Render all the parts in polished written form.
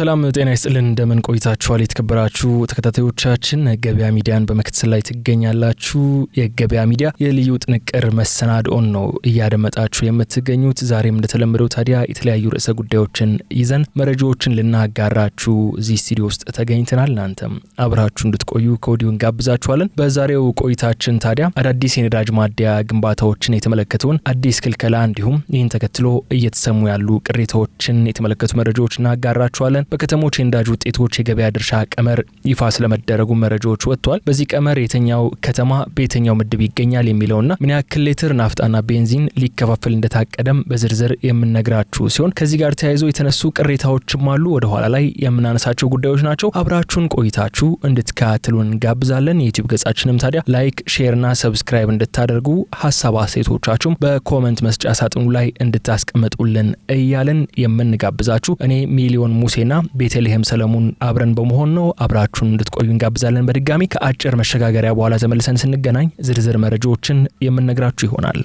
ሰላም ጤና ይስጥልን እንደምን ቆይታችኋል የተከበራችሁ ተከታታዮቻችን ገበያ ሚዲያን በመከታተል ላይ ትገኛላችሁ። የገበያ ሚዲያ የልዩ ጥንቅር መሰናዶን ነው እያደመጣችሁ የምትገኙት። ዛሬም እንደተለመደው ታዲያ የተለያዩ ርዕሰ ጉዳዮችን ይዘን መረጃዎችን ልናጋራችሁ እዚህ ስቱዲዮ ውስጥ ተገኝተናል። እናንተም አብራችሁ እንድትቆዩ ከወዲሁ እንጋብዛችኋለን። በዛሬው ቆይታችን ታዲያ አዳዲስ የነዳጅ ማደያ ግንባታዎችን የተመለከቱን አዲስ ክልከላ እንዲሁም ይህን ተከትሎ እየተሰሙ ያሉ ቅሬታዎችን የተመለከቱ መረጃዎች እናጋራችኋለን። በከተሞች የነዳጅ ውጤቶች የገበያ ድርሻ ቀመር ይፋ ስለመደረጉ መረጃዎች ወጥቷል። በዚህ ቀመር የትኛው ከተማ በየትኛው ምድብ ይገኛል የሚለውና ምን ያክል ሊትር ናፍጣና ቤንዚን ሊከፋፈል እንደታቀደም በዝርዝር የምንነግራችሁ ሲሆን ከዚህ ጋር ተያይዞ የተነሱ ቅሬታዎችም አሉ። ወደ ኋላ ላይ የምናነሳቸው ጉዳዮች ናቸው። አብራችሁን ቆይታችሁ እንድትከታተሉን እንጋብዛለን። የዩቲዩብ ገጻችንም ታዲያ ላይክ፣ ሼርና ሰብስክራይብ እንድታደርጉ ሐሳብ አስተያየቶቻችሁም በኮሜንት መስጫ ሳጥኑ ላይ እንድታስቀምጡልን እያለን የምንጋብዛችሁ እኔ ሚሊዮን ሙሴና ቤተልሔም ሰለሞን አብረን በመሆን ነው። አብራችሁን እንድትቆዩ እንጋብዛለን። በድጋሚ ከአጭር መሸጋገሪያ በኋላ ተመልሰን ስንገናኝ ዝርዝር መረጃዎችን የምንነግራችሁ ይሆናል።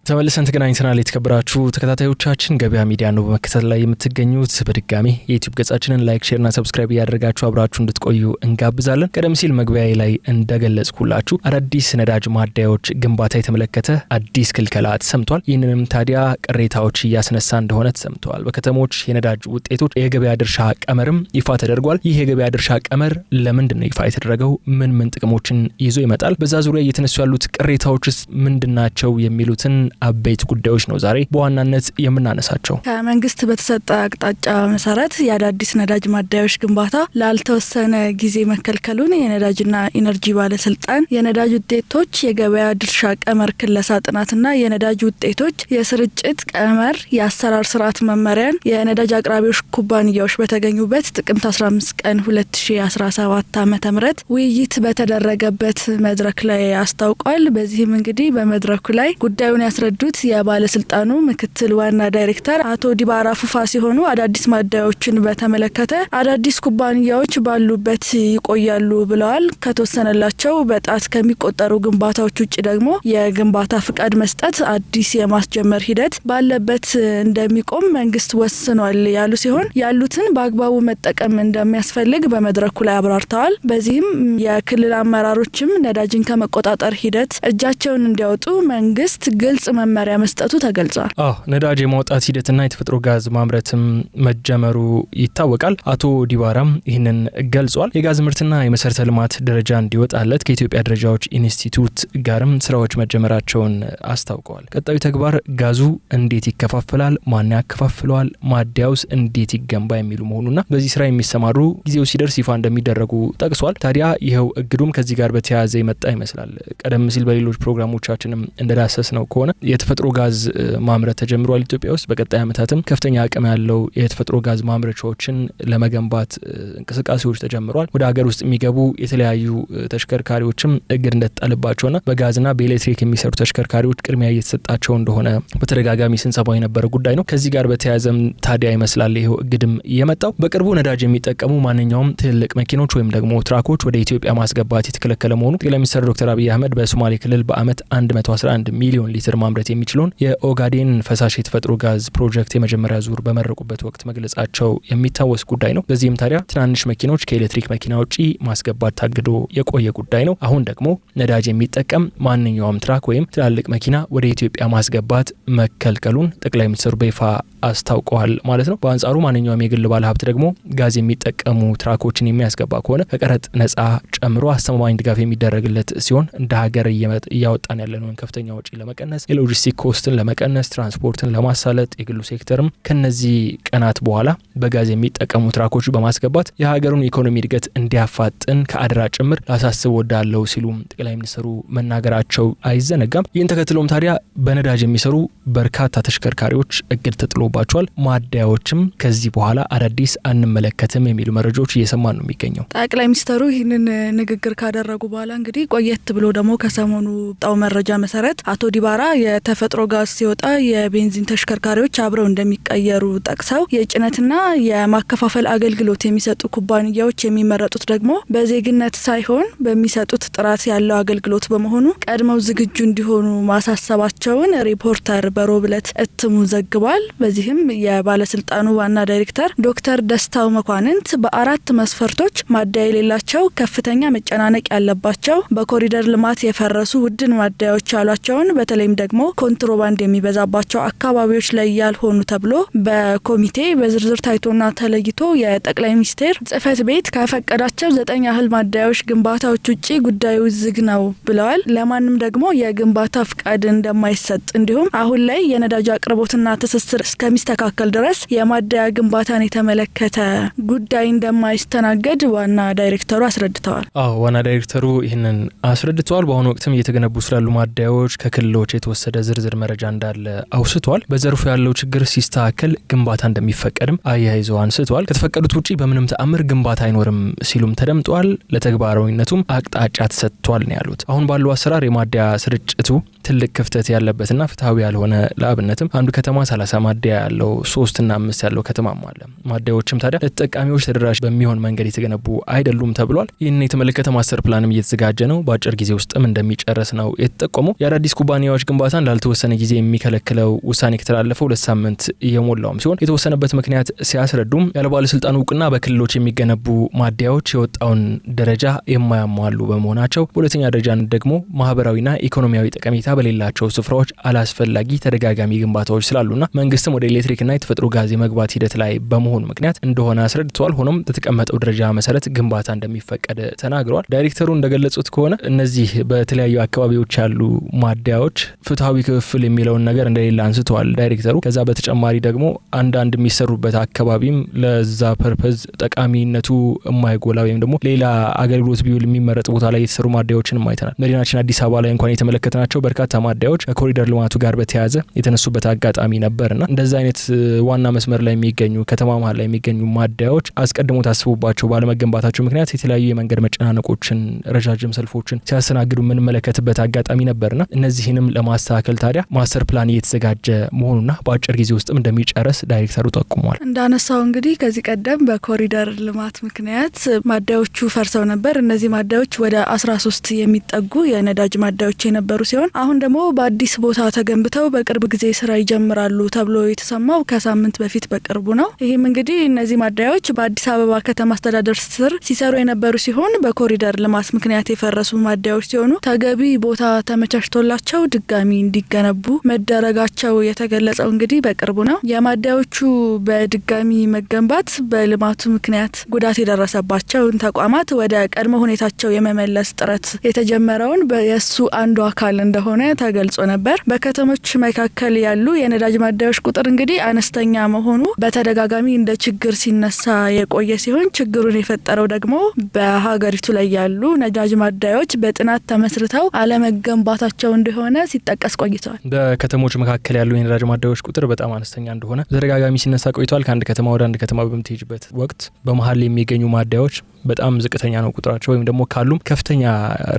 ተመልሰን ተገናኝተናል። የተከበራችሁ ተከታታዮቻችን ገበያ ሚዲያ ነው በመከታተል ላይ የምትገኙት። በድጋሚ የዩቲዩብ ገጻችንን ላይክ፣ ሼርና ሰብስክራይብ ያደርጋችሁ አብራችሁ እንድትቆዩ እንጋብዛለን። ቀደም ሲል መግቢያዬ ላይ እንደገለጽኩላችሁ አዳዲስ ነዳጅ ማደያዎች ግንባታ የተመለከተ አዲስ ክልከላ ተሰምቷል። ይህንንም ታዲያ ቅሬታዎች እያስነሳ እንደሆነ ተሰምተዋል። በከተሞች የነዳጅ ውጤቶች የገበያ ድርሻ ቀመርም ይፋ ተደርጓል። ይህ የገበያ ድርሻ ቀመር ለምንድን ነው ይፋ የተደረገው? ምን ጥቅሞችን ይዞ ይመጣል? በዛ ዙሪያ እየተነሱ ያሉት ቅሬታዎችስ ምንድናቸው? የሚሉትን አበይት ጉዳዮች ነው ዛሬ በዋናነት የምናነሳቸው። ከመንግስት በተሰጠ አቅጣጫ መሰረት የአዳዲስ ነዳጅ ማደያዎች ግንባታ ላልተወሰነ ጊዜ መከልከሉን የነዳጅና ኢነርጂ ባለስልጣን የነዳጅ ውጤቶች የገበያ ድርሻ ቀመር ክለሳ ጥናትና የነዳጅ ውጤቶች የስርጭት ቀመር የአሰራር ስርዓት መመሪያን የነዳጅ አቅራቢዎች ኩባንያዎች በተገኙበት ጥቅምት 15 ቀን 2017 ዓ.ም ውይይት በተደረገበት መድረክ ላይ አስታውቋል። በዚህም እንግዲህ በመድረኩ ላይ ጉዳዩን ያስረዱት የባለስልጣኑ ምክትል ዋና ዳይሬክተር አቶ ዲባራ ፉፋ ሲሆኑ አዳዲስ ማደያዎችን በተመለከተ አዳዲስ ኩባንያዎች ባሉበት ይቆያሉ ብለዋል። ከተወሰነላቸው በጣት ከሚቆጠሩ ግንባታዎች ውጭ ደግሞ የግንባታ ፍቃድ መስጠት አዲስ የማስጀመር ሂደት ባለበት እንደሚቆም መንግስት ወስኗል ያሉ ሲሆን ያሉትን በአግባቡ መጠቀም እንደሚያስፈልግ በመድረኩ ላይ አብራርተዋል። በዚህም የክልል አመራሮችም ነዳጅን ከመቆጣጠር ሂደት እጃቸውን እንዲያወጡ መንግስት ግልጽ መመሪያ መስጠቱ ተገልጿል። ነዳጅ የማውጣት ሂደትና የተፈጥሮ ጋዝ ማምረትም መጀመሩ ይታወቃል። አቶ ዲባራም ይህንን ገልጿል። የጋዝ ምርትና የመሰረተ ልማት ደረጃ እንዲወጣለት ከኢትዮጵያ ደረጃዎች ኢንስቲትዩት ጋርም ስራዎች መጀመራቸውን አስታውቀዋል። ቀጣዩ ተግባር ጋዙ እንዴት ይከፋፈላል፣ ማን ያከፋፍለዋል፣ ማደያውስ እንዴት ይገንባ የሚሉ መሆኑና በዚህ ስራ የሚሰማሩ ጊዜው ሲደርስ ይፋ እንደሚደረጉ ጠቅሷል። ታዲያ ይኸው እግዱም ከዚህ ጋር በተያያዘ ይመጣ ይመስላል። ቀደም ሲል በሌሎች ፕሮግራሞቻችንም እንደዳሰስ ነው ከሆነ የተፈጥሮ ጋዝ ማምረት ተጀምሯል ኢትዮጵያ ውስጥ። በቀጣይ ዓመታትም ከፍተኛ አቅም ያለው የተፈጥሮ ጋዝ ማምረቻዎችን ለመገንባት እንቅስቃሴዎች ተጀምሯል። ወደ ሀገር ውስጥ የሚገቡ የተለያዩ ተሽከርካሪዎችም እግድ እንደተጣለባቸውና በጋዝና በኤሌክትሪክ የሚሰሩ ተሽከርካሪዎች ቅድሚያ እየተሰጣቸው እንደሆነ በተደጋጋሚ ስንሰማው የነበረ ጉዳይ ነው። ከዚህ ጋር በተያያዘም ታዲያ ይመስላል ይሄው እግድም የመጣው። በቅርቡ ነዳጅ የሚጠቀሙ ማንኛውም ትልልቅ መኪኖች ወይም ደግሞ ትራኮች ወደ ኢትዮጵያ ማስገባት የተከለከለ መሆኑ ጠቅላይ ሚኒስትር ዶክተር አብይ አህመድ በሶማሌ ክልል በአመት 111 ሚሊዮን ሊትር ማምረት የሚችለውን የኦጋዴን ፈሳሽ የተፈጥሮ ጋዝ ፕሮጀክት የመጀመሪያ ዙር በመረቁበት ወቅት መግለጻቸው የሚታወስ ጉዳይ ነው። በዚህም ታዲያ ትናንሽ መኪኖች ከኤሌክትሪክ መኪና ውጪ ማስገባት ታግዶ የቆየ ጉዳይ ነው። አሁን ደግሞ ነዳጅ የሚጠቀም ማንኛውም ትራክ ወይም ትላልቅ መኪና ወደ ኢትዮጵያ ማስገባት መከልከሉን ጠቅላይ ሚኒስትሩ በይፋ አስታውቀዋል ማለት ነው። በአንጻሩ ማንኛውም የግል ባለሀብት ደግሞ ጋዝ የሚጠቀሙ ትራኮችን የሚያስገባ ከሆነ ከቀረጥ ነጻ ጨምሮ አስተማማኝ ድጋፍ የሚደረግለት ሲሆን እንደ ሀገር እያወጣን ያለነውን ከፍተኛ ወጪ ለመቀነስ የሎጂስቲክ ኮስትን ለመቀነስ ትራንስፖርትን ለማሳለጥ የግሉ ሴክተርም ከነዚህ ቀናት በኋላ በጋዝ የሚጠቀሙ ትራኮች በማስገባት የሀገሩን ኢኮኖሚ እድገት እንዲያፋጥን ከአደራ ጭምር ላሳስብ ወዳለው ሲሉ ጠቅላይ ሚኒስትሩ መናገራቸው አይዘነጋም። ይህን ተከትሎም ታዲያ በነዳጅ የሚሰሩ በርካታ ተሽከርካሪዎች እግድ ተጥሎባቸዋል ይጠበቅባቸዋል። ማደያዎችም ከዚህ በኋላ አዳዲስ አንመለከትም የሚሉ መረጃዎች እየሰማን ነው የሚገኘው። ጠቅላይ ሚኒስትሩ ይህንን ንግግር ካደረጉ በኋላ እንግዲህ ቆየት ብሎ ደግሞ ከሰሞኑ ጣው መረጃ መሰረት አቶ ዲባራ የተፈጥሮ ጋዝ ሲወጣ የቤንዚን ተሽከርካሪዎች አብረው እንደሚቀየሩ ጠቅሰው የጭነትና የማከፋፈል አገልግሎት የሚሰጡ ኩባንያዎች የሚመረጡት ደግሞ በዜግነት ሳይሆን በሚሰጡት ጥራት ያለው አገልግሎት በመሆኑ ቀድመው ዝግጁ እንዲሆኑ ማሳሰባቸውን ሪፖርተር በሮብ ዕለት እትሙ ዘግቧል። በዚህም የባለስልጣኑ ዋና ዳይሬክተር ዶክተር ደስታው መኳንንት በ4 መስፈርቶች ማደያ የሌላቸው፣ ከፍተኛ መጨናነቅ ያለባቸው፣ በኮሪደር ልማት የፈረሱ ውድን ማደያዎች ያሏቸውን በተለይም ደግሞ ኮንትሮባንድ የሚበዛባቸው አካባቢዎች ላይ ያልሆኑ ተብሎ በኮሚቴ በዝርዝር ታይቶና ተለይቶ የጠቅላይ ሚኒስቴር ጽህፈት ቤት ከፈቀዳቸው 9 ያህል ማደያዎች ግንባታዎች ውጪ ጉዳዩ ዝግ ነው ብለዋል። ለማንም ደግሞ የግንባታ ፍቃድ እንደማይሰጥ እንዲሁም አሁን ላይ የነዳጅ አቅርቦትና ትስስር እስከሚስተካከል ድረስ የማደያ ግንባታን የተመለከተ ጉዳይ እንደማይስተናገድ ዋና ዳይሬክተሩ አስረድተዋል። ዋና ዳይሬክተሩ ይህንን አስረድተዋል። በአሁኑ ወቅትም እየተገነቡ ስላሉ ማደያዎች ከክልሎች የተወሰደ ዝርዝር መረጃ እንዳለ አውስተዋል። በዘርፉ ያለው ችግር ሲስተካከል ግንባታ እንደሚፈቀድም አያይዘው አንስተዋል። ከተፈቀዱት ውጪ በምንም ተአምር ግንባታ አይኖርም ሲሉም ተደምጧል። ለተግባራዊነቱም አቅጣጫ ተሰጥቷል ነው ያሉት። አሁን ባለው አሰራር የማደያ ስርጭቱ ትልቅ ክፍተት ያለበትና ፍትሃዊ ያልሆነ፣ ለአብነትም አንዱ ከተማ 30 ማደያ ያለው 3 እና 5 ያለው ከተማም አለ። ማደያዎችም ታዲያ ለተጠቃሚዎች ተደራሽ በሚሆን መንገድ የተገነቡ አይደሉም ተብሏል። ይህን የተመለከተ ማስተር ፕላንም እየተዘጋጀ ነው። በአጭር ጊዜ ውስጥም እንደሚጨረስ ነው የተጠቆመው። የአዳዲስ ኩባንያዎች ግንባታን ላልተወሰነ ጊዜ የሚከለክለው ውሳኔ ከተላለፈው 2 ሳምንት እየሞላውም ሲሆን የተወሰነበት ምክንያት ሲያስረዱም ያለ ባለስልጣኑ እውቅና በክልሎች የሚገነቡ ማደያዎች የወጣውን ደረጃ የማያሟሉ በመሆናቸው፣ በሁለተኛ ደረጃ ደግሞ ማህበራዊና ኢኮኖሚያዊ ጠቀሜታ በሌላቸው ስፍራዎች አላስፈላጊ ተደጋጋሚ ግንባታዎች ስላሉና መንግስትም ወደ ኤሌክትሪክና የተፈጥሮ ጋዝ የመግባት ሂደት ላይ በመሆኑ ምክንያት እንደሆነ አስረድተዋል። ሆኖም በተቀመጠው ደረጃ መሰረት ግንባታ እንደሚፈቀድ ተናግረዋል። ዳይሬክተሩ እንደገለጹት ከሆነ እነዚህ በተለያዩ አካባቢዎች ያሉ ማደያዎች ፍትሃዊ ክፍል የሚለውን ነገር እንደሌለ አንስተዋል ዳይሬክተሩ። ከዛ በተጨማሪ ደግሞ አንዳንድ የሚሰሩበት አካባቢም ለዛ ፐርፐዝ ጠቃሚነቱ የማይጎላ ወይም ደግሞ ሌላ አገልግሎት ቢውል የሚመረጥ ቦታ ላይ የተሰሩ ማደያዎችንም አይተናል። መዲናችን አዲስ አበባ ላይ እንኳን የተመለከትናቸው በርካታ ማደያዎች ከኮሪደር ልማቱ ጋር በተያያዘ የተነሱበት አጋጣሚ ነበርና እንደዚህ አይነት ዋና መስመር ላይ የሚገኙ ከተማ መሀል ላይ የሚገኙ ማደያዎች አስቀድሞ ታስቦባቸው ባለመገንባታቸው ምክንያት የተለያዩ የመንገድ መጨናነቆችን፣ ረጃጅም ሰልፎችን ሲያስተናግዱ የምንመለከትበት አጋጣሚ ነበርና እነዚህንም ለማስተካከል ታዲያ ማስተር ፕላን እየተዘጋጀ መሆኑና በአጭር ጊዜ ውስጥም እንደሚጨረስ ዳይሬክተሩ ጠቁሟል። እንዳነሳው እንግዲህ ከዚህ ቀደም በኮሪደር ልማት ምክንያት ማደያዎቹ ፈርሰው ነበር። እነዚህ ማደያዎች ወደ 13 የሚጠጉ የነዳጅ ማደያዎች የነበሩ ሲሆን አሁን ደግሞ በአዲስ ቦታ ተገንብተው በቅርብ ጊዜ ስራ ይጀምራሉ ተብሎ የተሰማው ከሳምንት በፊት በቅርቡ ነው። ይህም እንግዲህ እነዚህ ማደያዎች በአዲስ አበባ ከተማ አስተዳደር ስር ሲሰሩ የነበሩ ሲሆን በኮሪደር ልማት ምክንያት የፈረሱ ማደያዎች ሲሆኑ ተገቢ ቦታ ተመቻችቶላቸው ድጋሚ እንዲገነቡ መደረጋቸው የተገለጸው እንግዲህ በቅርቡ ነው። የማደያዎቹ በድጋሚ መገንባት በልማቱ ምክንያት ጉዳት የደረሰባቸውን ተቋማት ወደ ቀድሞ ሁኔታቸው የመመለስ ጥረት የተጀመረውን የሱ አንዱ አካል እንደሆነ ተገልጾ ነበር። በከተሞች መካከል ያሉ የነዳጅ ማደያዎች ቁጥር እንግዲህ አነስተኛ መሆኑ በተደጋጋሚ እንደ ችግር ሲነሳ የቆየ ሲሆን ችግሩን የፈጠረው ደግሞ በሀገሪቱ ላይ ያሉ ነዳጅ ማደያዎች በጥናት ተመስርተው አለመገንባታቸው እንደሆነ ሲጠቀስ ቆይቷል። በከተሞች መካከል ያሉ የነዳጅ ማደያዎች ቁጥር በጣም አነስተኛ እንደሆነ በተደጋጋሚ ሲነሳ ቆይቷል። ከአንድ ከተማ ወደ አንድ ከተማ በምትሄጅበት ወቅት በመሀል የሚገኙ ማደያዎች በጣም ዝቅተኛ ነው ቁጥራቸው፣ ወይም ደግሞ ካሉም ከፍተኛ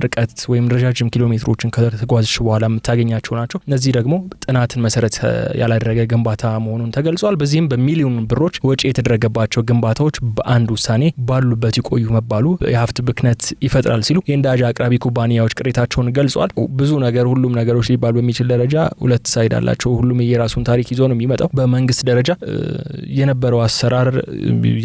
ርቀት ወይም ረጃጅም ኪሎ ሜትሮችን ከተጓዝሽ በኋላ የምታገኛቸው ናቸው። እነዚህ ደግሞ ጥናትን መሰረት ያላደረገ ግንባታ መሆኑን ተገልጿል። በዚህም በሚሊዮን ብሮች ወጪ የተደረገባቸው ግንባታዎች በአንድ ውሳኔ ባሉበት ይቆዩ መባሉ የሀብት ብክነት ይፈጥራል ሲሉ የነዳጅ አቅራቢ ኩባንያዎች ቅሬታቸውን ገልጿል። ብዙ ነገር ሁሉም ነገሮች ሊባል በሚችል ደረጃ ሁለት ሳይድ አላቸው። ሁሉም የራሱን ታሪክ ይዞ ነው የሚመጣው። በመንግስት ደረጃ የነበረው አሰራር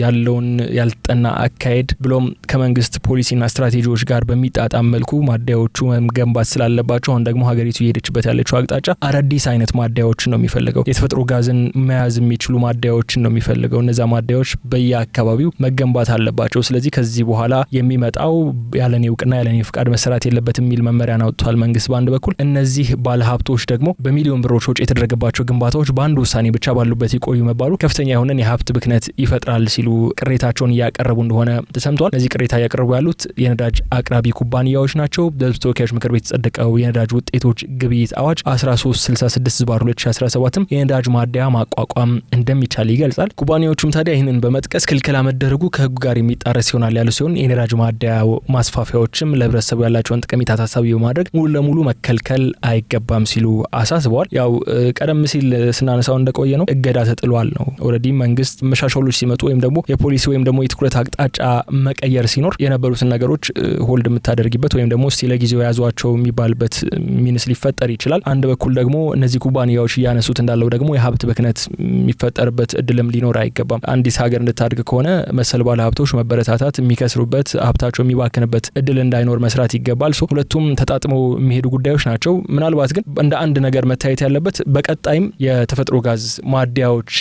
ያለውን ያልጠና አካሄድ ብሎም ከመንግስት ፖሊሲና ስትራቴጂዎች ጋር በሚጣጣም መልኩ ማደያዎቹ መገንባት ስላለባቸው አሁን ደግሞ ሀገሪቱ እየሄደችበት ያለችው አቅጣጫ አዳዲስ አይነት ማደያዎችን ነው የሚፈልገው። የተፈጥሮ ጋዝን መያዝ የሚችሉ ማደያዎችን ነው የሚፈልገው። እነዛ ማደያዎች በየአካባቢው መገንባት አለባቸው። ስለዚህ ከዚህ በኋላ የሚመጣው ያለኔ እውቅና ያለኔ ፍቃድ መሰራት የለበትም የሚል መመሪያን አውጥቷል መንግስት በአንድ በኩል። እነዚህ ባለሀብቶች ደግሞ በሚሊዮን ብሮች ወጪ የተደረገባቸው ግንባታዎች በአንድ ውሳኔ ብቻ ባሉበት ይቆዩ መባሉ ከፍተኛ የሆነን የሀብት ብክነት ይፈጥራል ሲሉ ቅሬታቸውን እያቀረቡ እንደሆነ ተሰምቷል። እነዚህ ቅሬታ ያቀርቡ ያሉት የነዳጅ አቅራቢ ኩባንያዎች ናቸው። በሕዝብ ተወካዮች ምክር ቤት የጸደቀው የነዳጅ ውጤቶች ግብይት አዋጅ 1366/2017 የነዳጅ ማደያ ማቋቋም እንደሚቻል ይገልጻል። ኩባንያዎቹም ታዲያ ይህንን በመጥቀስ ክልከላ መደረጉ ከህጉ ጋር የሚጣረስ ይሆናል ያሉ ሲሆን የነዳጅ ማደያ ማስፋፊያዎችም ለህብረተሰቡ ያላቸውን ጠቀሜታ ታሳቢ በማድረግ ሙሉ ለሙሉ መከልከል አይገባም ሲሉ አሳስበዋል። ያው ቀደም ሲል ስናነሳው እንደቆየ ነው እገዳ ተጥሏል ነው። ኦልሬዲ መንግስት መሻሻሎች ሲመጡ ወይም ደግሞ የፖሊሲ ወይም ደግሞ የትኩረት አቅጣጫ መቀየር ሲኖር የነበሩትን ነገሮች ሆልድ የምታደርጊበት ወይም ደግሞ እስቲ ለጊዜው ያዟቸው የሚባልበት ሚንስ ሊፈጠር ይችላል። አንድ በኩል ደግሞ እነዚህ ኩባንያዎች እያነሱት እንዳለው ደግሞ የሀብት ብክነት የሚፈጠርበት እድልም ሊኖር አይገባም። አንዲት ሀገር እንድታድግ ከሆነ መሰል ባለ ሀብቶች መበረታታት፣ የሚከስሩበት ሀብታቸው የሚባክንበት እድል እንዳይኖር መስራት ይገባል። ሁለቱም ተጣጥመው የሚሄዱ ጉዳዮች ናቸው። ምናልባት ግን እንደ አንድ ነገር መታየት ያለበት በቀጣይም የተፈጥሮ ጋዝ ማደያዎች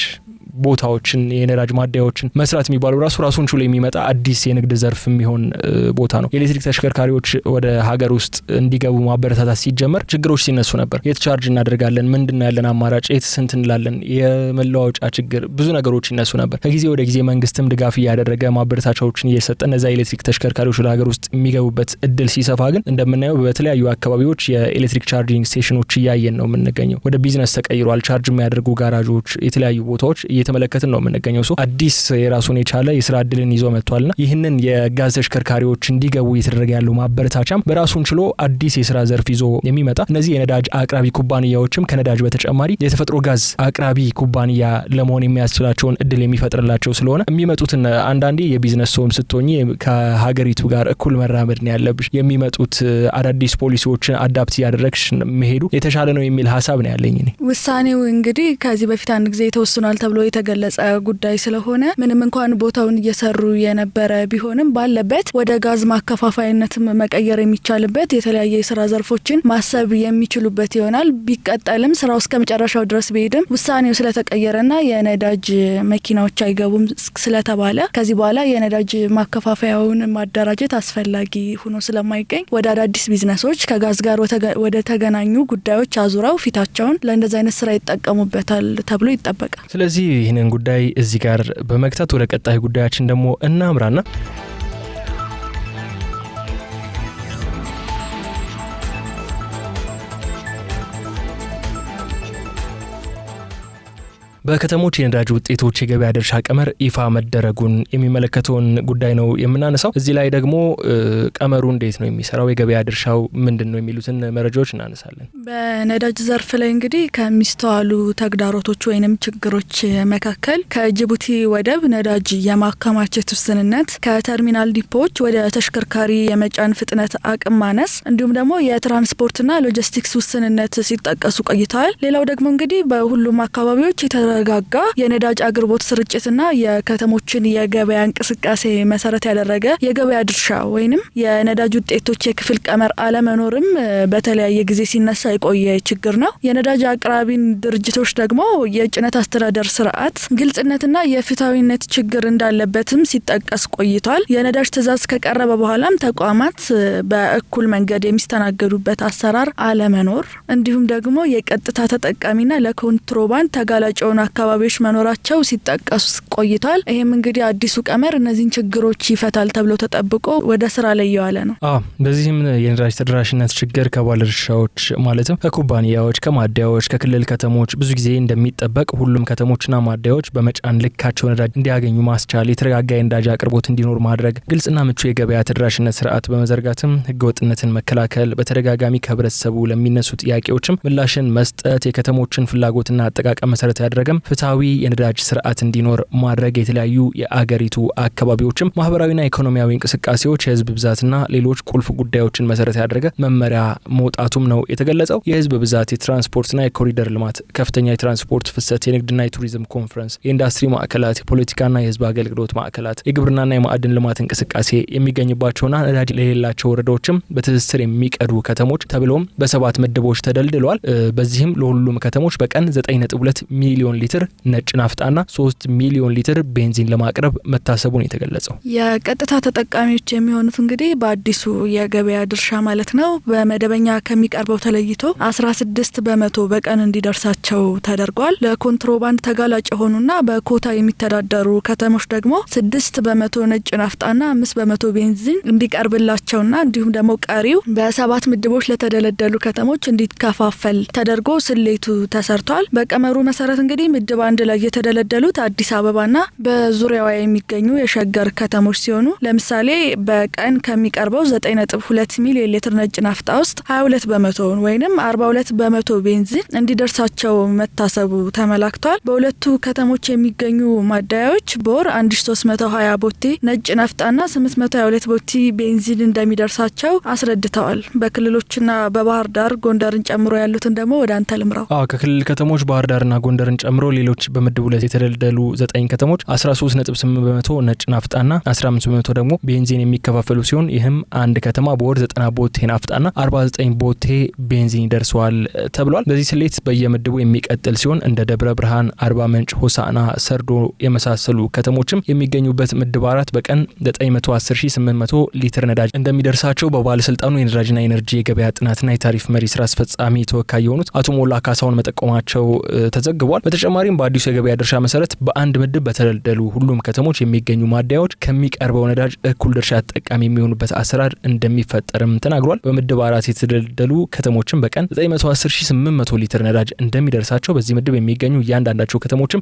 ቦታዎችን የነዳጅ ማደያዎችን መስራት የሚባለው ራሱን ችሎ የሚመጣ አዲስ የንግድ ዘርፍ የሚሆን ቦታ ነው። የኤሌክትሪክ ተሽከርካሪዎች ወደ ሀገር ውስጥ እንዲገቡ ማበረታታት ሲጀመር ችግሮች ሲነሱ ነበር። የት ቻርጅ እናደርጋለን? ምንድነው ያለን አማራጭ? የት ስንት እንላለን? የመለዋወጫ ችግር፣ ብዙ ነገሮች ይነሱ ነበር። ከጊዜ ወደ ጊዜ መንግስትም ድጋፍ እያደረገ ማበረታቻዎችን እየሰጠ እነዛ የኤሌክትሪክ ተሽከርካሪዎች ወደ ሀገር ውስጥ የሚገቡበት እድል ሲሰፋ ግን እንደምናየው በተለያዩ አካባቢዎች የኤሌክትሪክ ቻርጂንግ ስቴሽኖች እያየን ነው የምንገኘው። ወደ ቢዝነስ ተቀይሯል። ቻርጅ የሚያደርጉ ጋራዦች፣ የተለያዩ ቦታዎች እየተመለከትን ነው የምንገኘው። አዲስ የራሱን የቻለ የስራ እድልን ይዞ መጥቷልና ይህንን የጋዝ ተሽከርካሪዎች እንዲገቡ እየተደረገ ያለው ማበረታቻም በራሱን ችሎ አዲስ የስራ ዘርፍ ይዞ የሚመጣ እነዚህ የነዳጅ አቅራቢ ኩባንያዎችም ከነዳጅ በተጨማሪ የተፈጥሮ ጋዝ አቅራቢ ኩባንያ ለመሆን የሚያስችላቸውን እድል የሚፈጥርላቸው ስለሆነ የሚመጡትን አንዳንዴ የቢዝነስ ሰውም ስትሆኚ ከሀገሪቱ ጋር እኩል መራመድ ነው ያለብሽ። የሚመጡት አዳዲስ ፖሊሲዎችን አዳፕት እያደረግሽ መሄዱ የተሻለ ነው የሚል ሀሳብ ነው ያለኝ። ውሳኔው እንግዲህ ከዚህ በፊት አንድ ጊዜ ተወስኗል ተብሎ የተገለጸ ጉዳይ ስለሆነ ምንም እንኳን ቦታውን እየሰሩ የነበረ ቢሆንም ባለበት ወደ ጋዝ ማከፋፋይነትም መቀየር የሚቻልበት የተለያየ የስራ ዘርፎችን ማሰብ የሚችሉበት ይሆናል። ቢቀጠልም ስራው እስከ መጨረሻው ድረስ ቢሄድም ውሳኔው ስለተቀየረና የነዳጅ መኪናዎች አይገቡም ስለተባለ ከዚህ በኋላ የነዳጅ ማከፋፈያውን ማደራጀት አስፈላጊ ሆኖ ስለማይገኝ ወደ አዳዲስ ቢዝነሶች ከጋዝ ጋር ወደ ተገናኙ ጉዳዮች አዙረው ፊታቸውን ለእንደዚህ አይነት ስራ ይጠቀሙበታል ተብሎ ይጠበቃል። ስለዚህ ይህንን ጉዳይ እዚህ ጋር በመክተት ወደ ቀጣይ ጉዳያችን ደግሞ እናምራና በከተሞች የነዳጅ ውጤቶች የገበያ ድርሻ ቀመር ይፋ መደረጉን የሚመለከተውን ጉዳይ ነው የምናነሳው። እዚህ ላይ ደግሞ ቀመሩ እንዴት ነው የሚሰራው፣ የገበያ ድርሻው ምንድን ነው የሚሉትን መረጃዎች እናነሳለን። በነዳጅ ዘርፍ ላይ እንግዲህ ከሚስተዋሉ ተግዳሮቶች ወይንም ችግሮች መካከል ከጅቡቲ ወደብ ነዳጅ የማከማቸት ውስንነት፣ ከተርሚናል ዲፖዎች ወደ ተሽከርካሪ የመጫን ፍጥነት አቅም ማነስ እንዲሁም ደግሞ የትራንስፖርትና ሎጂስቲክስ ውስንነት ሲጠቀሱ ቆይተዋል። ሌላው ደግሞ እንግዲህ በሁሉም አካባቢዎች የተረጋጋ የነዳጅ አቅርቦት ስርጭትና የከተሞችን የገበያ እንቅስቃሴ መሰረት ያደረገ የገበያ ድርሻ ወይንም የነዳጅ ውጤቶች የክፍል ቀመር አለመኖርም በተለያየ ጊዜ ሲነሳ የቆየ ችግር ነው። የነዳጅ አቅራቢን ድርጅቶች ደግሞ የጭነት አስተዳደር ስርዓት ግልጽነትና የፍትሃዊነት ችግር እንዳለበትም ሲጠቀስ ቆይቷል። የነዳጅ ትዕዛዝ ከቀረበ በኋላም ተቋማት በእኩል መንገድ የሚስተናገዱበት አሰራር አለመኖር እንዲሁም ደግሞ የቀጥታ ተጠቃሚና ለኮንትሮባንድ ተጋላጭ የሆኑ አካባቢዎች መኖራቸው ሲጠቀሱ ቆይቷል። ይህም እንግዲህ አዲሱ ቀመር እነዚህን ችግሮች ይፈታል ተብሎ ተጠብቆ ወደ ስራ ላይ የዋለ ነው። በዚህም የነዳጅ ተደራሽነት ችግር ከባለድርሻዎች ማለትም ከኩባንያዎች፣ ከማደያዎች፣ ከክልል ከተሞች ብዙ ጊዜ እንደሚጠበቅ ሁሉም ከተሞችና ማደያዎች በመጫን ልካቸው ነዳጅ እንዲያገኙ ማስቻል፣ የተረጋጋ የነዳጅ አቅርቦት እንዲኖር ማድረግ፣ ግልጽና ምቹ የገበያ ተደራሽነት ስርዓት በመዘርጋትም ህገወጥነትን መከላከል፣ በተደጋጋሚ ከህብረተሰቡ ለሚነሱ ጥያቄዎችም ምላሽን መስጠት፣ የከተሞችን ፍላጎትና አጠቃቀም መሰረት ያደረገም ፍትሃዊ የነዳጅ ስርዓት እንዲኖር ማድረግ፣ የተለያዩ የአገሪቱ አካባቢዎችም ማህበራዊና ኢኮኖሚያዊ እንቅስቃሴዎች፣ የህዝብ ብዛትና ሌሎች ቁልፍ ጉዳዮችን መሰረት ያደረገ መመሪያ መውጣቱም ነው የተገለጸው። የህዝብ ብዛት፣ የትራንስፖርትና የኮሪደር ልማት፣ ከፍተኛ የትራንስፖርት ፍሰት፣ የንግድና የቱሪዝም ኮንፈረንስ፣ የኢንዱስትሪ ማዕከላት፣ የፖለቲካና የህዝብ አገልግሎት ማዕከላት፣ የግብርናና የማዕድን ልማት እንቅስቃሴ የሚገኝባቸውና ነዳጅ ለሌላቸው ወረዳዎችም በትስስር የሚቀዱ ከተሞች ተብሎም በ7 ምድቦች ተደልድለዋል። በዚህም ለሁሉም ከተሞች በቀን 9.2 ሚሊዮን ሊትር ነጭ ናፍጣና 3 ሚሊዮን ሊትር ቤንዚን ለማቅረብ መታሰቡን የተገለጸው። የቀጥታ ተጠቃሚዎች የሚሆኑት እንግዲህ በአዲሱ የገበያ ድርሻ ማለት ነው በመደበኛ ከሚቀርበው ተለይቶ 16 በመቶ በቀን እንዲደርሳቸው ተደርጓል። ለኮንትሮባንድ ተጋላጭ የሆኑና በኮታ የሚተዳደሩ ከተሞች ደግሞ 6 በመቶ ነጭ ናፍጣና 5 በመቶ ቤንዚን እንዲቀርብላቸውና እንዲሁም ደግሞ ቀሪው በ7 ምድቦች ለተደለደሉ ከተሞች እንዲከፋፈል ተደርጎ ስሌቱ ተሰርቷል። በቀመሩ መሰረት እንግዲህ ምድብ 1 ላይ የተደለደሉት አዲስ አበባና በዙሪያዋ የሚገኙ የሸገር ከተሞች ሲሆኑ ለምሳሌ በቀን ከሚቀርበው 9.2 ሚሊዮን ሊትር ነጭ ናፍጣ ውስጥ 22 በመቶ ወይንም 42 በመቶ ቤንዚን እንዲደርሳቸው መታሰቡ ተመላክቷል። በሁለቱ ከተሞች የሚገኙ ማደያዎች በወር 1320 ቦቴ ነጭ ናፍጣና 822 ቦቴ ቤንዚን እንደሚደርሳቸው አስረድተዋል። በክልሎችና በባህር ዳር ጎንደርን ጨምሮ ያሉትን ደግሞ ወደ አንተ ልምራው። ከክልል ከተሞች ባህር ዳርና ጎንደርን ጨምሮ ሌሎች በምድቡ ላይ የተደለደሉ 9 ከተሞች 13.8 በመቶ ነጭ ናፍጣና 15 በመቶ ደግሞ ቤንዚን የሚከፋፈሉ ሲሆን ይህም አንድ ከተማ በወር 90 ቦቴ ናፍጣና 49 ቦቴ ቤንዚን ይደርሰዋል ተብሏል። በዚህ ስሌት በየምድቡ የሚቀጥል ሲሆን እንደ ደብረ ብርሃን፣ አርባ ምንጭ፣ ሆሳዕና፣ ሰርዶ የመሳሰሉ ከተሞችም የሚገኙበት ምድብ 4 በቀን 910800 ሊትር ነዳጅ እንደሚደርሳቸው በባለስልጣኑ የነዳጅና ኢነርጂ የገበያ ጥናትና የታሪፍ መሪ ስራ አስፈጻሚ ተወካይ የሆኑት አቶ ሞላ ካሳውን መጠቆማቸው ተዘግቧል። በተጨማሪም በአዲሱ የገበያ ድርሻ መሰረት በአንድ ምድብ በተደለደሉ ሁሉም ከተሞች የሚገኙ ማደያዎች ከሚቀርበው ነዳጅ እኩል ድርሻ ተጠቃሚ የሚሆኑበት አሰራር እንደሚፈጠርም ተናግሯል። በምድብ 4 የተደለደሉ ከተሞችም በቀን 910800 ሊትር ነዳጅ እንደሚደርሳቸው፣ በዚህ ምድብ የሚገኙ እያንዳንዳቸው ከተሞችም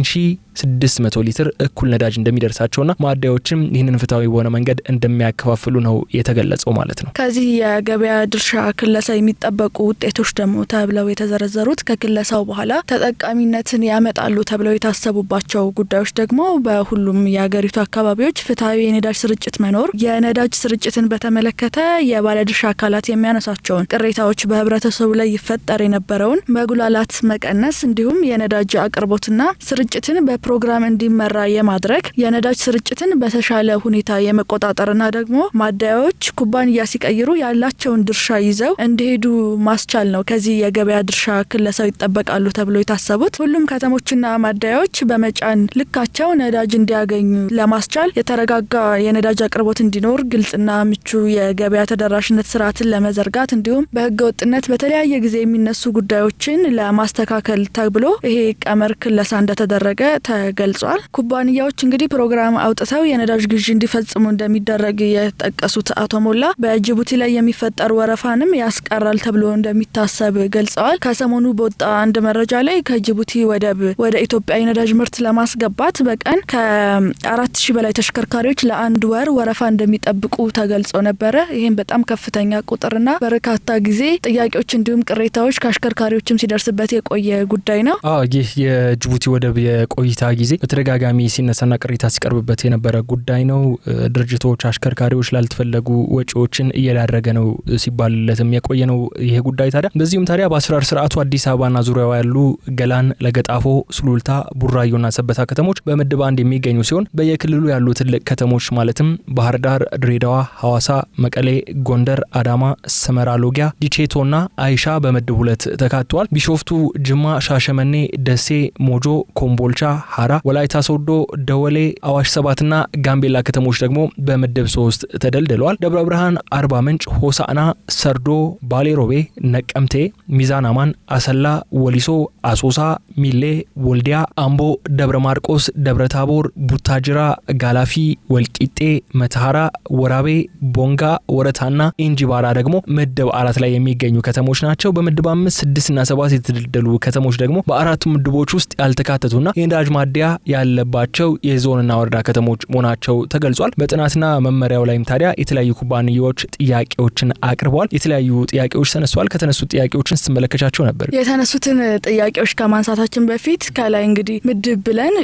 39600 ሊትር እኩል ነዳጅ እንደሚደርሳቸውና ማደያዎችም ይህንን ፍትሐዊ በሆነ መንገድ እንደሚያከፋፍሉ ነው የተገለጸው ማለት ነው። ከዚህ የገበያ ድርሻ ክለሳ የሚጠበቁ ውጤቶች ደግሞ ተብለው የተዘረዘሩት ከክለሳው በኋላ ተጠቃሚነትን ያመጣሉ ተብለው የታሰቡባቸው ጉዳዮች ደግሞ በሁሉም የሀገሪቱ አካባቢዎች ፍትሐዊ የነዳጅ ስርጭት መኖር፣ የነዳጅ ስርጭትን በተመለከተ የባለድርሻ አካላት የሚያነሳቸውን ቅሬታዎች በህብረተሰቡ ላይ ይፈጠር የነበረውን መጉላላት መቀነስ፣ እንዲሁም የነዳጅ አቅርቦትና ስርጭትን በፕሮግራም እንዲመራ የማድረግ የነዳጅ ስርጭትን በተሻለ ሁኔታ የመቆጣጠርና ደግሞ ማደያዎች ኩባንያ ሲቀይሩ ያላቸውን ድርሻ ይዘው እንዲሄዱ ማስቻል ነው ከዚህ የገበያ ድርሻ ክለሳው ይጠበቃሉ ተብሎ የታሰቡት። ሁሉም ከተሞችና ማደያዎች በመጫን ልካቸው ነዳጅ እንዲያገኙ ለማስቻል የተረጋጋ የነዳጅ አቅርቦት እንዲኖር ግልጽና ምቹ የገበያ ተደራሽነት ስርዓትን ለመዘርጋት እንዲሁም በህገ ወጥነት በተለያየ ጊዜ የሚነሱ ጉዳዮችን ለማስተካከል ተብሎ ይሄ ቀመር ክለሳ እንደተደረገ ተገልጿል። ኩባንያዎች እንግዲህ ፕሮግራም አውጥተው የነዳጅ ግዢ እንዲፈጽሙ እንደሚደረግ የጠቀሱት አቶ ሞላ በጅቡቲ ላይ የሚፈጠር ወረፋንም ያስቀራል ተብሎ እንደሚታሰብ ገልጸዋል። ከሰሞኑ በወጣ አንድ መረጃ ላይ ከጅቡቲ ወደብ ወደ ኢትዮጵያ የነዳጅ ምርት ለማስገባት በቀን ከ4000 በላይ ተሽከርካሪዎች ለአንድ ወር ወረፋ እንደሚጠብቁ ተገልጾ ነበረ። ይህም በጣም ከፍተኛ ቁጥርና በርካታ ጊዜ ጥያቄዎች እንዲሁም ቅሬታዎች ከአሽከርካሪዎችም ሲደርስበት የቆየ ጉዳይ ነው። ይህ የጅቡቲ ወደብ የቆይታ ጊዜ በተደጋጋሚ ሲነሳና ቅሬታ ሲቀርብበት የነበረ ጉዳይ ነው። ድርጅቶች፣ አሽከርካሪዎች ላልተፈለጉ ወጪዎችን እየዳረገ ነው ሲባልለትም የቆየ ነው ይሄ ጉዳይ። ታዲያ በዚሁም ታዲያ በአሰራር ስርዓቱ አዲስ አበባና ዙሪያዋ ያሉ ገላን፣ ለገጣፎ፣ ሱሉልታ፣ ቡራዮና ሰበታ ከተሞች በምድብ 1 የሚገኙ ሲሆን በየክልሉ ያሉ ትልቅ ከተሞች ማለትም ባህር ዳር፣ ድሬዳዋ፣ ሐዋሳ፣ መቀሌ፣ ጎንደር፣ አዳማ፣ ሰመራ፣ ሎጊያ፣ ዲቼቶና አይሻ በምድብ 2 ተካተዋል። ቢሾፍቱ፣ ጅማ፣ ሻሸመኔ፣ ደሴ፣ ሞጆ፣ ኮምቦልቻ፣ ሀራ፣ ወላይታ ሶዶ፣ ደወሌ፣ አዋሽ 7ና ጋምቤላ ከተሞች ደግሞ በምድብ 3 ተደልድለዋል። ደብረ ብርሃን፣ አርባ ምንጭ፣ ሆሳዕና፣ ሰርዶ፣ ባሌ ሮቤ፣ ነቀምቴ፣ ሚዛን አማን፣ አሰላ፣ ወሊሶ፣ አሶሳ፣ ሚሌ፣ ወልዲያ፣ አምቦ፣ ደብረ ማርቆስ፣ ደብረ ታቦር፣ ቡታጅራ፣ ጋላፊ፣ ወልቂጤ፣ መተሐራ፣ ወራቤ፣ ቦንጋ፣ ወረታና ኢንጂባራ ደግሞ ምድብ 4 ላይ የሚገኙ ከተሞች ናቸው። በምድብ 5፣ 6 እና 7 የተደለደሉ ከተሞች ደግሞ በአራቱ ምድቦች ውስጥ ያልተካተቱና የነዳጅ ማደያ ያለባቸው የዞንና ወረዳ ከተሞች መሆናቸው ተገልጿል። በጥናትና መመሪያው ላይም ታዲያ የተለያዩ ኩባንያዎች ጥያቄዎችን አቅርበዋል። የተለያዩ ጥያቄዎች ተነስተዋል። ከተነሱት ጥያቄዎችን ስትመለከቻቸው ነበር። የተነሱትን ጥያቄዎች ከማንሳታችን በፊት ከላይ እንግዲህ ምድብ ብለን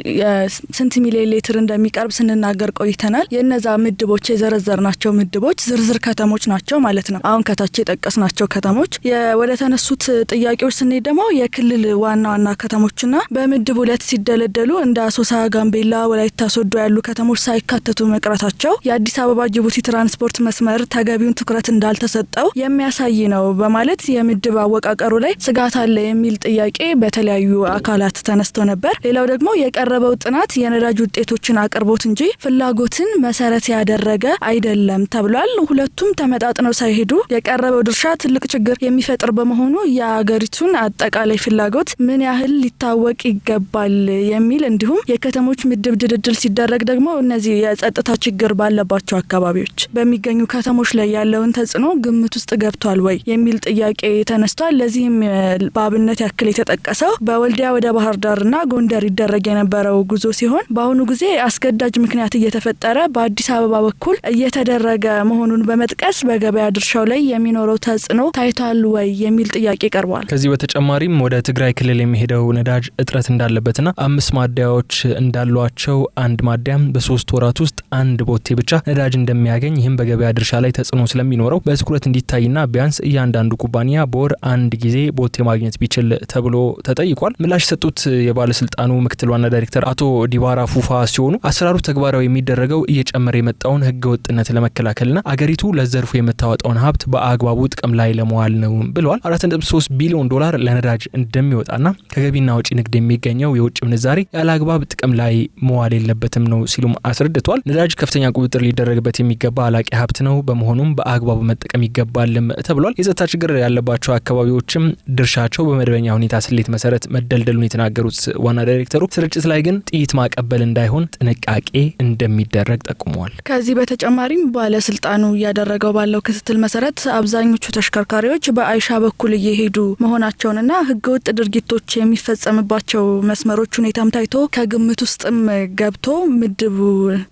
ስንት ሚሊዮን ሊትር እንደሚቀርብ ስንናገር ቆይተናል። የነዛ ምድቦች የዘረዘርናቸው ምድቦች ዝርዝር ከተሞች ናቸው ማለት ነው። አሁን ከታች የጠቀስናቸው ከተሞች ወደ ተነሱት ጥያቄዎች ስንሄድ ደግሞ የክልል ዋና ዋና ከተሞችና በምድብ 2 ሲደለደሉ እንደ አሶሳ፣ ጋምቤላ፣ ወላይታ ሶዶ ያሉ ከተሞች ሳይካተቱ መቅረታቸው የአዲስ አበባ ጅቡቲ ትራንስፖርት መስመር ተገቢውን ትኩረት እንዳልተሰጠው የሚያሳይ ነው በማለት የምድብ አወቃቀሩ ላይ ስጋት አለ የሚል ጥያቄ በተለያዩ አካላት ተነስተው ነበር። ሌላው ደግሞ የቀረበው ጥናት የነዳጅ ውጤቶችን አቅርቦት እንጂ ፍላጎትን መሰረት ያደረገ አይደለም ተብሏል። ሁለቱም ተመጣጥነው ሳይሄዱ የቀረበው ድርሻ ትልቅ ችግር የሚፈጥር በመሆኑ የሀገሪቱን አጠቃላይ ፍላጎት ምን ያህል ሊታወቅ ይገባል የሚል እንዲሁም የከተሞች ምድብ ድልድል ሲደረግ ደግሞ እነዚህ የጸጥታ ችግር ባለባቸው አካባቢዎች በሚገኙ ከተሞች ላይ ያለውን ተጽዕኖ ግምት ውስጥ ገብቷል ወይ የሚል ጥያቄ ተነስቷል። ለዚህም በአብነት ያክል የተጠቀሰው በወልዲያ ወደ ባህር ዳርና ጎንደር ይደረግ የነበረው ጉዞ ሲሆን በአሁኑ ጊዜ አስገዳጅ ምክንያት እየተፈጠረ በአዲስ አበባ በኩል እየተደረገ መሆኑን በመጥቀስ በገበያ ድርሻው ላይ የሚኖረው ተጽዕኖ ታይቷል ወይ የሚል ጥያቄ ቀርቧል። ከዚህ በተጨማሪም ወደ ትግራይ ክልል የሚሄደው ነዳጅ እጥረት እንዳለበትና 5 ማደያዎች እንዳሏቸው አንድ ማደያም በ3 ወራት ውስጥ አንድ ቦቴ ብቻ ነዳጅ እንደሚያገኝ ይህም በገበያ ድርሻ ላይ ተጽዕኖ ስለሚኖረው በትኩረት እንዲታይና ቢያንስ እያንዳንዱ ኩባንያ በወር አንድ ጊዜ ቦቴ ማግኘት ቢችል ተብሎ ተጠይቋል። ምላሽ የሰጡት የባለስልጣኑ ምክትል ዋና ዳይሬክተር አቶ ዲባራ ፉፋ ሲሆኑ አሰራሩ ተግባራዊ የሚደረገው እየጨመረ የመጣውን ህገ ወጥነት ለመከላከልና አገሪቱ ለዘርፉ የምታወጣውን ሀብት በአግባቡ ጥቅም ላይ ለመዋል ነው ብለዋል። 4.3 ቢሊዮን ዶላር ለነዳጅ እንደሚወጣና ከገቢና ወጪ ንግድ የሚገኘው የውጭ ምንዛሬ ያለ አግባብ ጥቅም ላይ መዋል የለበትም ነው ሲሉም አስረድቷል። ነዳጅ ከፍተኛ ቁጥጥር ሊደረግበት የሚገባ አላቂ ሀብት ነው፣ በመሆኑም በአግባቡ መጠቀም ይገባልም ተብሏል። የጸጥታ ችግር ያለባቸው አካባቢዎችም ድርሻቸው በመደበኛ ሁኔታ ስሌት መሰረት መደልደሉን የተናገሩት ዋና ዳይሬክተሩ ስርጭት ላይ ግን ጥይት ማቀበል እንዳይሆን ጥንቃቄ እንደሚደረግ ጠቁመዋል። ከዚህ በተጨማሪም ባለስልጣኑ እያደረገው ባለው ክትትል መሰረት አብዛኞቹ ተሽከርካሪዎች በአይሻ በኩል እየሄዱ መሆናቸውንና ህገወጥ ድርጊቶች የሚፈጸምባቸው መስመሮች ሁኔታም ታይቶ ከግምት ውስጥም ገብቶ ምድቡ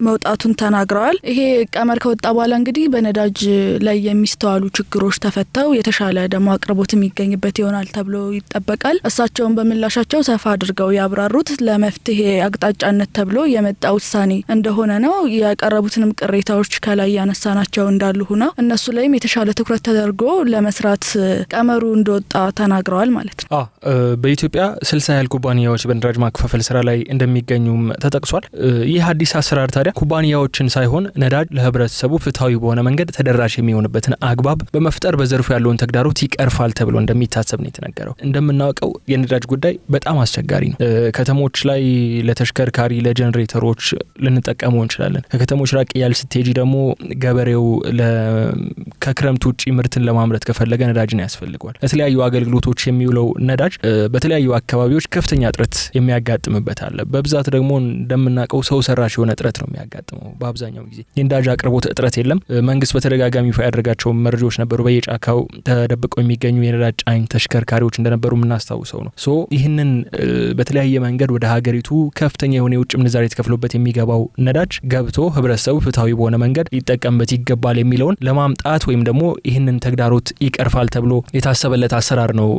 መውጣቱን ተናግረዋል። ይሄ ቀመር ከወጣ በኋላ እንግዲህ በነዳጅ ላይ የሚስተዋሉ ችግሮች ተፈተው የተሻለ ደግሞ አቅርቦት የሚገኝበት ይሆናል ተብሎ ይጠበቃል። እሳቸውን በምላሻቸው ሰፋ አድርገው ያብራሩት ለመፍትሄ አቅጣጫነት ተብሎ የመጣ ውሳኔ እንደሆነ ነው። ያቀረቡትንም ቅሬታዎች ከላይ ያነሳናቸው እንዳሉ ሆነው እነሱ ላይም የተሻለ ትኩረት ተደርጎ ለመስራት ቀመሩ እንደወጣ ተናግረዋል ማለት ነው። በኢትዮጵያ 60 ያህል ኩባንያዎች በነዳጅ ማከፋፈል ስራ ላይ እንደሚገኙም ተጠቅሷል። ይህ አዲስ አሰራር ታዲያ ኩባንያዎችን ሳይሆን ነዳጅ ለህብረተሰቡ ፍትሃዊ በሆነ መንገድ ተደራሽ የሚሆንበትን አግባብ በመፍጠር በዘርፉ ያለውን ተግዳሮት ይቀርፋል ተብሎ እንደሚታሰብ ነው የተነገረው። እንደምናውቀው የነዳጅ ጉዳይ በጣም አስቸጋሪ ነው። ከተሞች ላይ ለተሽከርካሪ ለጀነሬተሮች ልንጠቀመው እንችላለን። ከከተሞች ራቅ ያል ስትሄጂ ደግሞ ገበሬው ከክረምት ውጪ ምርትን ለማምረት ከፈለገ ነዳጅን ያስፈልገዋል። ለተለያዩ አገልግሎቶች የሚውለው ነዳጅ በተለያዩ አካባቢዎች ከፍተኛ እጥረት የሚያጋጥምበት አለ። በብዛት ደግሞ እንደምናውቀው ሰው ሰራሽ የሆነ እጥረት ነው የሚያጋጥመው። በአብዛኛው ጊዜ የነዳጅ አቅርቦት እጥረት የለም። መንግስት በተደጋጋሚ ይፋ ያደረጋቸው መረጃዎች ነበሩ። በየጫካው ተደብቀው የሚገኙ የነዳጅ ጫኝ ተሽከርካሪዎች እንደነበሩ የምናስታውሰው ነው። ይህንን በተለያየ መንገድ ወደ ሀገሪቱ ከፍተኛ የሆነ የውጭ ምንዛሬ ተከፍሎበት የሚገባው ነዳጅ ገብቶ ህብረተሰቡ ፍትሃዊ በሆነ መንገድ ሊጠቀምበት ይገባል የሚለውን ለማምጣት ወይም ደግሞ ይህንን ተግዳሮት ይቀርፋል ተብሎ የታሰበለት አሰራር ነው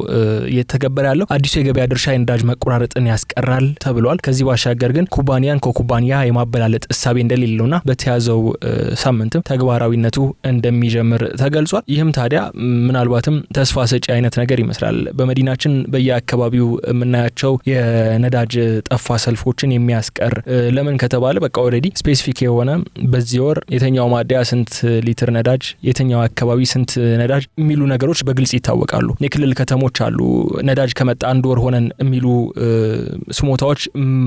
እየተገበረ ያለው። አዲሱ የገበያ ድርሻ የነዳጅ መቆራረጥን ያስቀራል ተብሏል። ከዚህ ባሻገር ግን ኩባንያን ከኩባንያ የማበላለጥ እሳቤ እንደሌለውና በተያዘው ሳምንትም ተግባራዊነቱ እንደሚጀምር ተገልጿል። ይህም ታዲያ ምናልባትም ተስፋ ሰጪ አይነት ነገር ይመስላል። በመዲናችን በየአካባቢው የምናያቸው የነዳጅ ጠፋ ሰልፎችን የሚያስቀር ለምን ከተባለ በቃ ኦልሬዲ ስፔሲፊክ የሆነ በዚህ ወር የተኛው ማደያ ስንት ሊትር ነዳጅ፣ የተኛው አካባቢ ስንት ነዳጅ የሚሉ ነገሮች በግልጽ ይታወቃሉ። የክልል ከተሞች አሉ ነዳጅ ከመጣ አንድ ወር ሆነን የሚሉ ስሞታዎች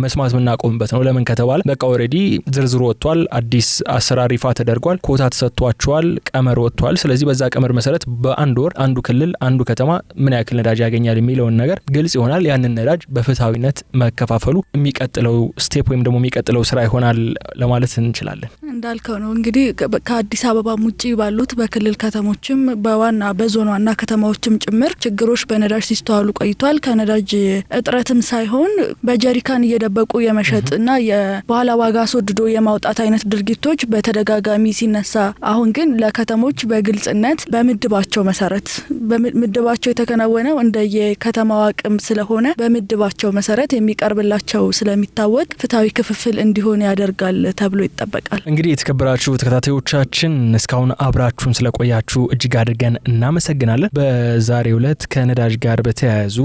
መስማት የምናቆምበት ነው። ለምን ከተባለ በቃ ኦልሬዲ ዝርዝሩ ወጥቷል። አዲስ አሰራር ይፋ ተደርጓል። ኮታ ተሰጥቷቸዋል። ቀመር ወጥቷል። ስለዚህ በዛ ቀመር መሰረት በአንድ ወር አንዱ ክልል አንዱ ከተማ ምን ያክል ነዳጅ ያገኛል የሚለውን ነገር ግልጽ ይሆናል። ያንን ነዳጅ በፍትሃዊነት መከፋፈሉ የሚቀጥለው ስቴፕ ወይም ደግሞ የሚቀጥለው ስራ ይሆናል ለማለት እንችላለን። እንዳልከው ነው እንግዲህ ከአዲስ አበባ ውጪ ባሉት በክልል ከተሞችም በዋና በዞን ዋና ከተማዎችም ጭምር ችግሮች በነዳጅ ሲስተዋሉ ቆይቷል። ከነዳጅ እጥረትም ሳይሆን በጀሪካን እየደበቁ የመሸጥና የበኋላ ዋጋ አስወድዶ የማውጣት አይነት ድርጊቶች በተደጋጋሚ ሲነሳ፣ አሁን ግን ለከተሞች በግልጽነት በምድባቸው መሰረት ምድባቸው የተከናወነው እንደየከተማው አቅም ስለሆነ በምድባቸው መሰረት የሚቀርብላቸው ስለሚታወቅ ፍትሃዊ ክፍፍል እንዲሆን ያደርጋል ተብሎ ይጠበቃል። እንግዲህ የተከበራችሁ ተከታታዮቻችን እስካሁን አብራችሁን ስለቆያችሁ እጅግ አድርገን እናመሰግናለን። በዛሬው ዕለት ከነዳጅ ጋር በተያያዙ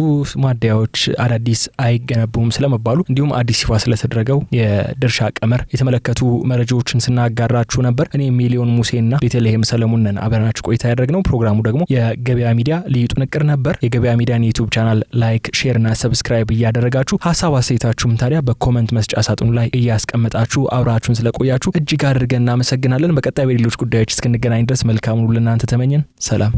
ማደያዎች አዳዲስ አይገነቡም ስለመባሉ እንዲሁም አዲስ ይፋ ስለተደረገው የድርሻ ቀመር የተመለከቱ መረጃዎችን ስናጋራችሁ ነበር። እኔ ሚሊዮን ሙሴና ቤተልሔም ሰለሞን ነን አብረናችሁ ቆይታ ያደረግነው። ፕሮግራሙ ደግሞ የገበያ ሚዲያ ልዩ ጥንቅር ነበር። የገበያ ሚዲያን ዩቲዩብ ቻናል ላይክ፣ ሼር እና ሰብስክራይብ እያደረጋችሁ ሐሳብ አስተያየታችሁም ታዲያ በኮሜንት መስጫ ሳጥኑ ላይ እያስቀመጣችሁ አብራችሁን ስለቆያችሁ እጅግ አድርገን እናመሰግናለን። በቀጣይ በሌሎች ጉዳዮች እስክንገናኝ ድረስ መልካሙን ሁሉ ለእናንተ ተመኘን። ሰላም።